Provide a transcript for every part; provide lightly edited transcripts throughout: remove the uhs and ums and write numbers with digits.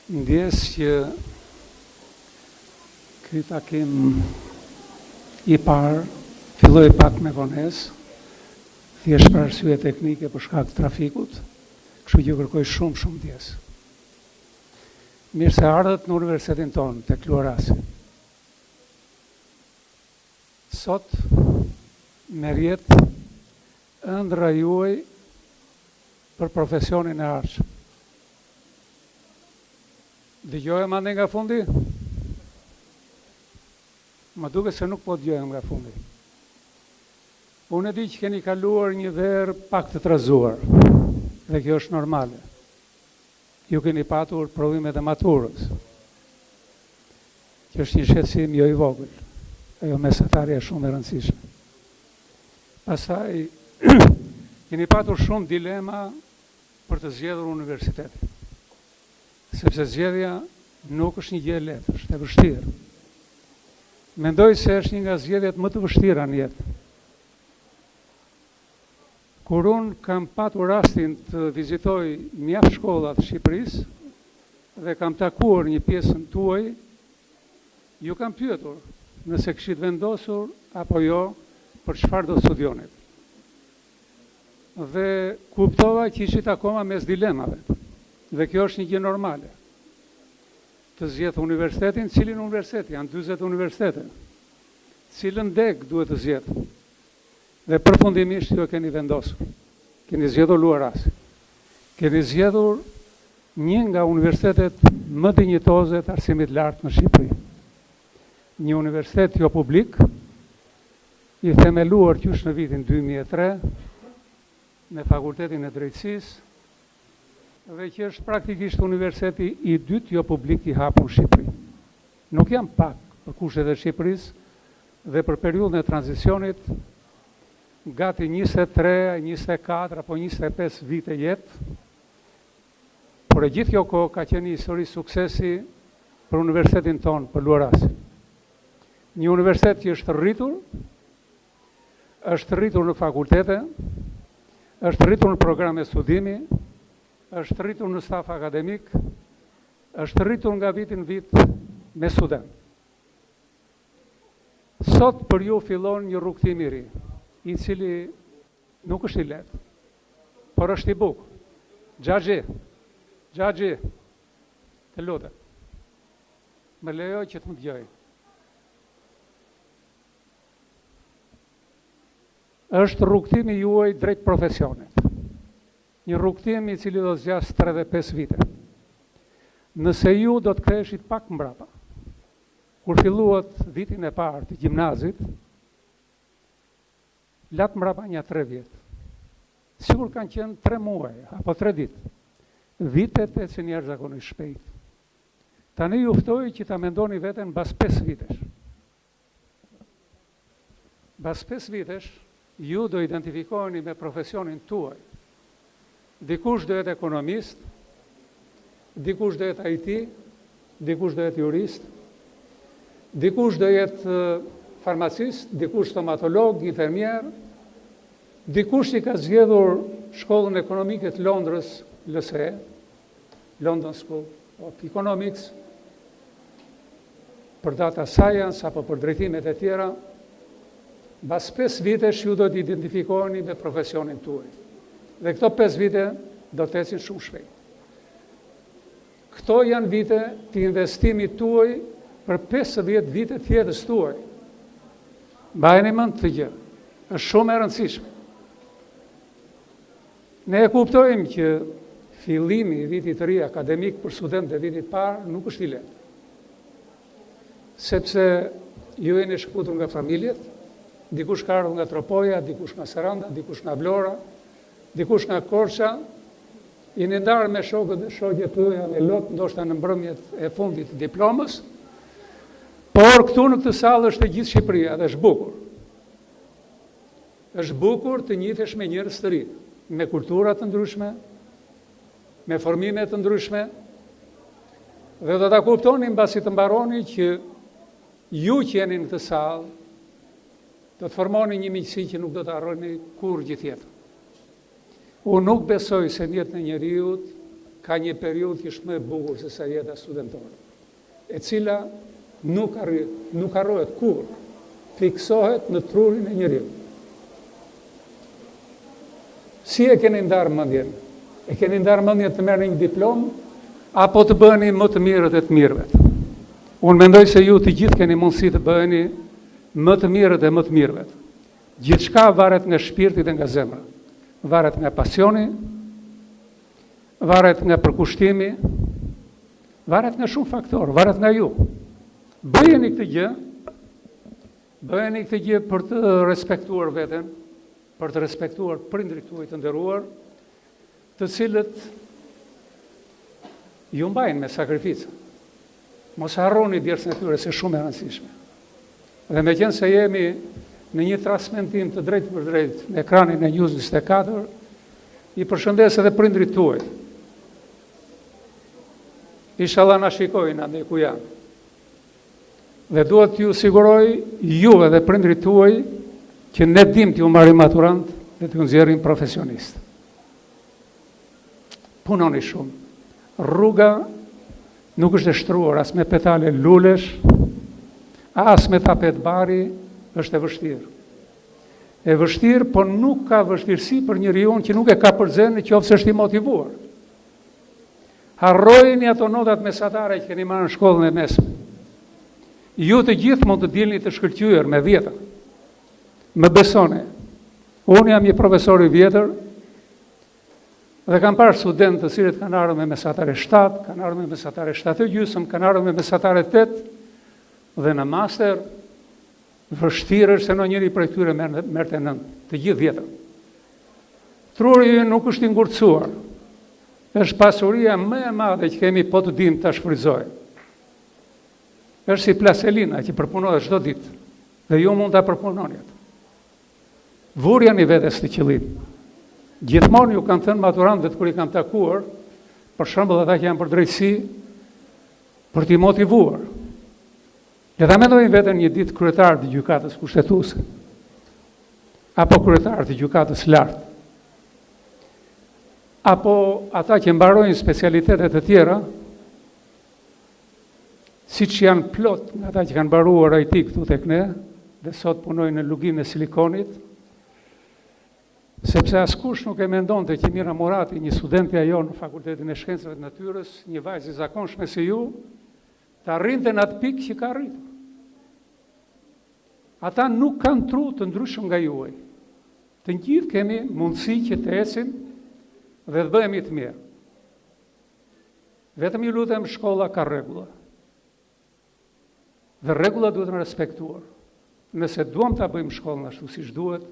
Ndjes që ky takim i parë filloi pak me vonesë, thjesht për arsye teknike për shkak të trafikut, kështu që kërkoj shumë ndjes. Mirë se ardhët në universitetin tonë, tek Luarasi. Sot merret ëndra juaj për profesionin e arshëm. Dëgjojmë ande nga fundi? Më duket se nuk po dëgjojmë nga fundi. Unë e di që keni kaluar një verë pak të trazuar, dhe kjo është normale. Ju keni patur provimet e maturës, që është një shqetësim jo i vogël, ajo mesatarja shumë e rëndësishme. Pastaj, keni patur shumë dilema për të zgjedhur universitetin, sepse zgjedhja nuk është një gjë e lehtë, është e vështirë. Mendoj se është një nga zgjedhjet më të vështira në jetë. Kur unë kam patur rastin të vizitoj mjaft shkollat të Shqipërisë dhe kam takuar një pjesën tuaj, ju kam pyetur nëse kishit vendosur apo jo për çfarë do studionit. Dhe kuptova që ishit akoma mes dilemave. Dhe kjo është një gjë normale. Të zgjedh universitetin, cilin universitet? Janë 40 universitete. Cilën deg duhet të zgjedh? Dhe përfundimisht ju e keni vendosur. Keni zgjedhur Luarasi. Keni zgjedhur një nga universitetet më dinjitoze të arsimit lartë në Shqipëri. Një universitet jo publik, i themeluar qysh në vitin 2003, me fakultetin e drejtësisë, dhe që është praktikisht universiteti i dytë jo publik i hapur në Shqipëri. Nuk jam pak për kushtet e Shqipërisë dhe për periudhën e tranzicionit, gati 23, 24 apo 25 vite jetë, por e gjithë kjo kohë ka qenë një histori suksesi për universitetin tonë, për Luarasi. Një universitet që është rritur në fakultete, është rritur në programe studimi, është rritur në staf akademik, është rritur nga vitin vit me student. Sot për ju fillon një rrugtim i ri, i cili nuk është i lehtë, por është i bukur. Xhaxhi, të lutem, më lejo që të më dëgjoj. Është rrugtimi juaj drejt profesionit. Një rrugtim i cili do të zgjasë 3 dhe 5 vite. Nëse ju do të ktheheshit pak mbrapa, kur filluat vitin e parë të gjimnazit, latë mbrapa një 3 vjetë. Sigur kanë qenë 3 muaj, apo 3 ditë. Vitet e që njerë zakonisht shpejt. Tani ju ftoj që ta mendoni veten bas 5 vitesh. Bas 5 vitesh, ju do identifikoheni me profesionin tuaj. Dikush do jetë ekonomist, dikush do jetë IT, dikush do jetë jurist, dikush do jetë farmacist, dikush stomatolog, infermier, dikush i ka zgjedhur shkollën ekonomike të Londrës, LSE, London School of Economics, për data science apo për drejtimet e tjera. Bas 5 vitesh ju do të identifikoheni me profesionin tuaj. Dhe këto 5 vite do të ecin shumë shpejt. Këto janë vite të investimit tuaj për 50 vite të jetës tuaj. Mbajeni mend këtë gjë, është shumë e rëndësishme. Ne e kuptojmë që fillimi i vitit të ri akademik për studentët e vitit parë nuk është i lehtë. Sepse ju jeni shkputur nga familjet, dikush ka ardhur nga Tropoja, dikush nga Saranda, dikush nga Vlora, dikush nga Korça, jeni ndarë me shokët dhe shoqjet tuaja me lot, ndoshta në mbrëmjet e fundit të diplomës, por këtu në këtë sallë është e gjithë Shqipëria dhe është bukur. Është bukur të njihesh me njerëz të rinj, me kultura të ndryshme, me formime të ndryshme, dhe do ta kuptoni mbasi të mbaroni që ju që jeni në këtë sallë do të formoni një miqësi që nuk do të harroni kurrë gjithjetër. Unë nuk besoj se në jetën e njeriut ka një periudhë që është më e bukur se sa jeta studentore, e cila nuk harrohet kur, fiksohet në trurin e njeriu. Si e keni ndarë mendjen? E keni ndarë mendjen të merrni një diplomë apo të bëheni më të mirët e të mirëve? Unë mendoj se ju të gjithë keni mundësi të bëheni më të mirët e më të mirëve. Gjithçka varet nga shpirti dhe nga zemra. Varet nga pasioni, varet nga përkushtimi, varet nga shumë faktorë, varet nga ju. Bëjeni këtë gjë për të respektuar veten, për të respektuar prindrit tuaj të nderuar, të cilët ju mbajnë me sakrificë. Mos harroni djersën e tyre, se shumë e rëndësishme. Dhe meqenëse se jemi në një transmetim të drejtë për drejtë në ekranin e News 24, i përshëndes edhe prindrit tuaj. Inshallah na shikojnë andaj ku janë. Dhe duhet t'ju siguroj juve dhe prindrit tuaj që ne dim t'ju marrim maturant dhe t'ju nxjerrim profesionist. Punoni shumë. Rruga nuk është e shtruar as me petale lulesh, as me tapet bari, është e vështirë. E vështirë, por nuk ka vështirësi për njeriu që nuk e ka përzen nëse është i motivuar. Harrojeni ato notat mesatare që keni marrë në shkollën e mesme. Ju të gjithë mund të dilni të shkëlqyer me 10. Më besoni. Unë jam një profesor i vjetër dhe kam parë studentë të cilët kanë ardhur me mesatare 7, kanë ardhur me mesatare 7.5, kanë ardhur me mesatare 8 dhe në master vështirë është se në njëri prej tyre merrte 9, të gjithë 10. Truri nuk është i ngurtësuar. Është pasuria më e madhe që kemi po të dim ta shfrytëzojmë. Është si plaselina që përpunohet çdo ditë dhe ju mund ta përpunoni atë. Vurjani vetes të qëllim. Gjithmonë ju kanë thënë maturantët kur i kam takuar, për shembull ata që janë për drejtësi, për t'i motivuar. Le ta mendojnë veten një ditë kryetar të gjykatës kushtetuese apo kryetar të gjykatës lartë. Apo ata që mbarojnë specialitetet të tjera, siç janë plot nga ata që kanë mbaruar IT këtu tek ne, dhe sot punojnë në luginë e silikonit, sepse askush nuk e mendonte që Mira Murati, një studente ajo në Fakultetin e Shkencave të Natyrës, një vajzë e zakonshme si ju, të arrinte në atë pikë që ka arritur. Ata nuk kanë tru të ndryshëm nga juaj. Të gjithë kemi mundësi që të ecim dhe të bëhemi të mirë. Vetëm ju lutem, shkolla ka rregulla. Dhe rregullat duhet të respektuar. Nëse duam ta bëjmë shkollën ashtu siç duhet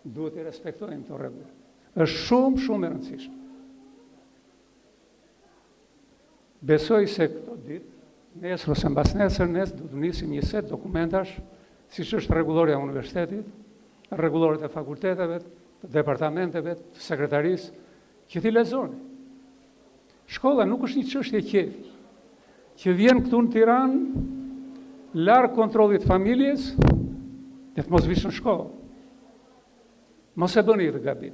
i respektojmë këto rregulla. Është shumë, shumë e rëndësishme. Besoj se këto ditë, nesër ose mbasnesër, do të nisim një set dokumentash, siç është rregullorja e universitetit, rregullorët e fakulteteve, të departamenteve, të sekretarisë, që t'i lexoni. Shkolla nuk është një çështje qefi, që vjen këtu në Tiranë, larg kontrollit familjes, dhe të mos vish në shkollë. Mos e bëni këtë gabim.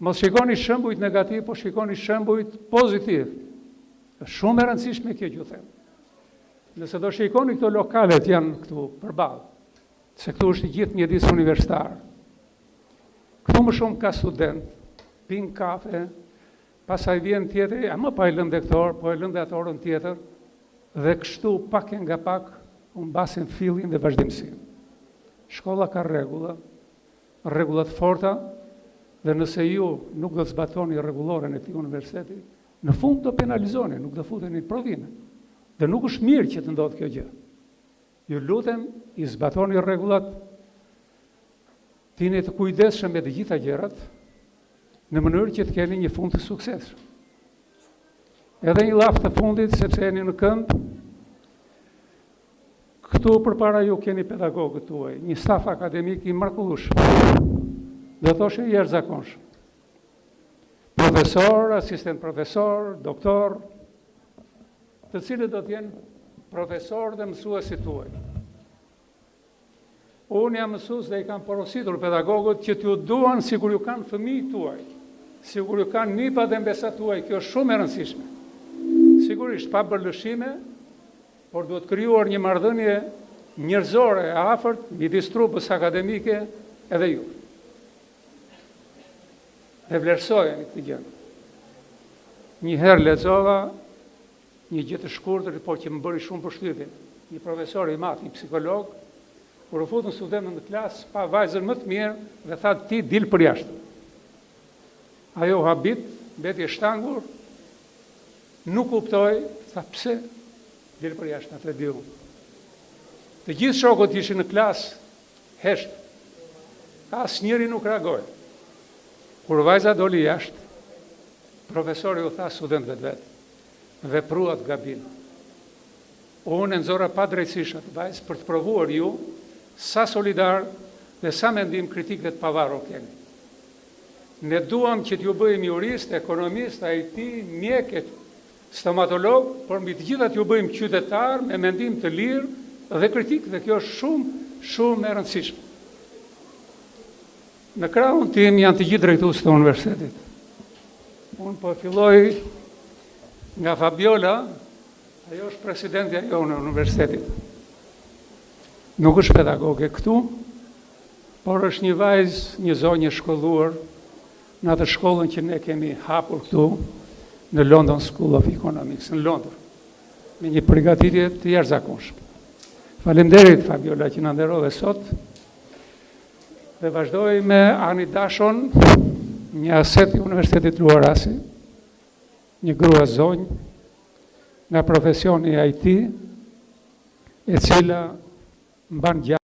Mos shikoni shembujt negativ, po shikoni shembujt pozitiv. Është shumë e rëndësishme kjo që ju them. Nëse do shikoni këto lokalet janë këtu përballë, se këtu është i gjithë mjedis universitar. Këtu më shumë ka student, pin kafe, pastaj vjen tjetër, më pa e lënë dektor, po e lënë atë orën tjetër, dhe kështu pak e nga pak humbasin fillin dhe vazhdimsinë. Shkolla ka rregullat forta, dhe nëse ju nuk do të zbatoni rregulloren e këtij universiteti, në fund do penalizoni, nuk do futeni në provime. Dhe nuk është mirë që të ndodhë kjo gjë. Ju lutem, i zbatoni rregullat, tini të kujdesshëm me të gjitha gjërat, në mënyrë që të keni një fund të suksesshëm. Edhe një lavë të fundit, sepse jeni në këmbë, këtu përpara ju keni pedagogët tuaj, një staf akademik i mrekullueshëm. Do thoshe i jashtëzakonshëm. Profesor, asistent profesor, doktor, të cilët do të jenë profesor dhe mësuesit tuaj. Unë jam mësues dhe i kam porositur pedagogët që t'ju duan sikur ju kanë fëmijë tuaj. sigur ju kanë nipat e mbesatuaj, kjo është shumë e rëndësishme. Sigurisht, pa bërlëshime, por duhet krijuar një marrëdhënie njerëzore e afërt midis trupës akademike edhe ju. Dhe vlerësojeni këtë gjë. Një herë lexova një gjë të shkurtër, por që më bëri shumë përshtypje. Një profesor i madh, një psikolog, kur u futën studentët në klasë, pa vajzën më të mirë dhe tha ti dil për jashtë. Ajo habit, mbeti e shtangur, nuk kuptoi, tha pse dil për jashtë, atë diu. Të gjithë shokët ishin në klasë, heshtë. Asnjëri nuk reagoi. Kur vajza doli jashtë, profesori u tha studentëve vetë, vepruat gabim. Unë e nxora pa drejtësisht atë vajzë për të provuar ju sa solidar dhe sa mendim kritik dhe të pavarur keni. Ne duam që t'ju bëjmë jurist, ekonomist, IT, mjek, stomatolog, por mbi të gjitha t'ju bëjmë qytetar me mendim të lirë dhe kritik, dhe kjo është shumë e rëndësishme. Në krahun tim janë të gjithë drejtues të universitetit. Unë po filloj nga Fabiola, ajo është presidentja jonë e universitetit. Nuk është pedagoge këtu, por është një vajzë, një zonjë shkolluar në atë shkollën që ne kemi hapur këtu në London School of Economics, në Londër, me një përgatitje të jashtëzakonshme. Faleminderit Fabiola që na nderove sot. Dhe vazhdoj me Ani Dashon, një aset i Universitetit Luarasi, një grua zonjë nga profesioni IT, e cila mban gjatë